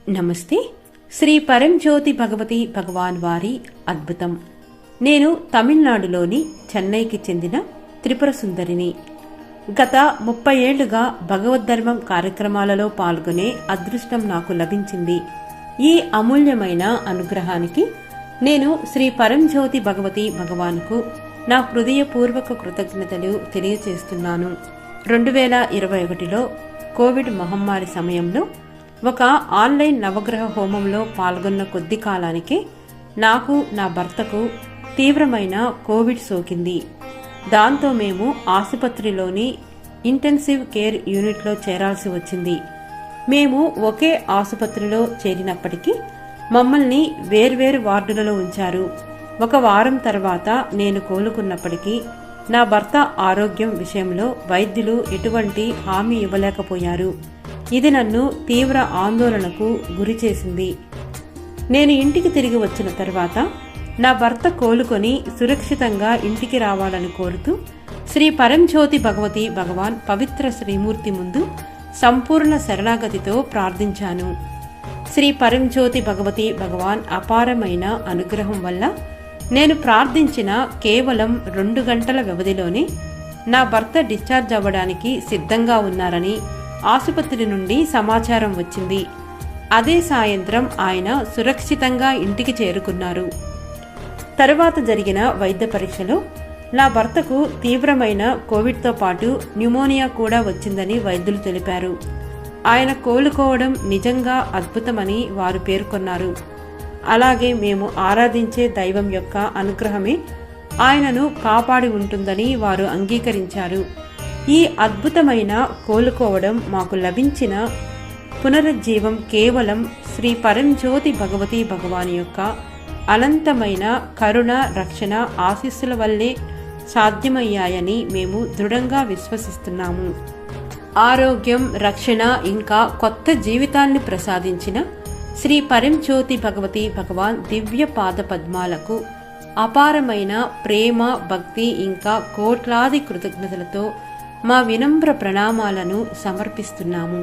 నమస్తే. శ్రీ పరంజ్యోతి భగవతి భగవాన్ వారి అద్భుతం. నేను తమిళనాడులోని చెన్నైకి చెందిన త్రిపుర సుందరిని. గత 30 ఏళ్లుగా భగవద్ధర్మం కార్యక్రమాలలో పాల్గొనే అదృష్టం నాకు లభించింది. ఈ అమూల్యమైన అనుగ్రహానికి నేను శ్రీ పరంజ్యోతి భగవతి భగవాన్కు నా హృదయపూర్వక కృతజ్ఞతలు తెలియజేస్తున్నాను. 2021లో కోవిడ్ మహమ్మారి సమయంలో ఒక ఆన్లైన్ నవగ్రహ హోమంలో పాల్గొన్న కొద్ది కాలానికే నాకు, నా భర్తకు తీవ్రమైన కోవిడ్ సోకింది. దాంతో మేము ఆసుపత్రిలోని ఇంటెన్సివ్ కేర్ యూనిట్లో చేరాల్సి వచ్చింది. మేము ఒకే ఆసుపత్రిలో చేరినప్పటికీ మమ్మల్ని వేర్వేరు వార్డులలో ఉంచారు. 1 వారం తర్వాత నేను కోలుకున్నప్పటికీ నా భర్త ఆరోగ్యం విషయంలో వైద్యులు ఎటువంటి హామీ ఇవ్వలేకపోయారు. ఇది నన్ను తీవ్ర ఆందోళనకు గురి చేసింది. నేను ఇంటికి తిరిగి వచ్చిన తర్వాత నా భర్త కోలుకొని సురక్షితంగా ఇంటికి రావాలని కోరుతూ శ్రీ పరంజ్యోతి భగవతి భగవాన్ పవిత్ర శ్రీమూర్తి ముందు సంపూర్ణ శరణాగతితో ప్రార్థించాను. శ్రీ పరంజ్యోతి భగవతి భగవాన్ అపారమైన అనుగ్రహం వల్ల నేను ప్రార్థించిన కేవలం 2 గంటల వ్యవధిలోనే నా భర్త డిశ్చార్జ్ అవ్వడానికి సిద్ధంగా ఉన్నారని ఆసుపత్రి నుండి సమాచారం వచ్చింది. అదే సాయంత్రం ఆయన సురక్షితంగా ఇంటికి చేరుకున్నారు. తరువాత జరిగిన వైద్య పరీక్షలో నా భర్తకు తీవ్రమైన కోవిడ్తో పాటు న్యూమోనియా కూడా వచ్చిందని వైద్యులు తెలిపారు. ఆయన కోలుకోవడం నిజంగా అద్భుతమని వారు పేర్కొన్నారు. అలాగే మేము ఆరాధించే దైవం యొక్క అనుగ్రహమే ఆయనను కాపాడి ఉంటుందని వారు అంగీకరించారు. ఈ అద్భుతమైన కోలుకోవడం మాకు లభించిన పునరుజ్జీవం కేవలం శ్రీ పరంజ్యోతి భగవతి భగవాని యొక్క అనంతమైన కరుణ, రక్షణ, ఆశీస్సుల వల్లే సాధ్యమయ్యాయని మేము దృఢంగా విశ్వసిస్తున్నాము. ఆరోగ్యం, రక్షణ, ఇంకా కొత్త జీవితాన్ని ప్రసాదించిన శ్రీ పరంజ్యోతి భగవతి భగవాన్ దివ్య పాద పద్మాలకు అపారమైన ప్రేమ, భక్తి ఇంకా కోట్లాది కృతజ్ఞతలతో మా వినమ్ర ప్రణామాలను సమర్పిస్తున్నాము.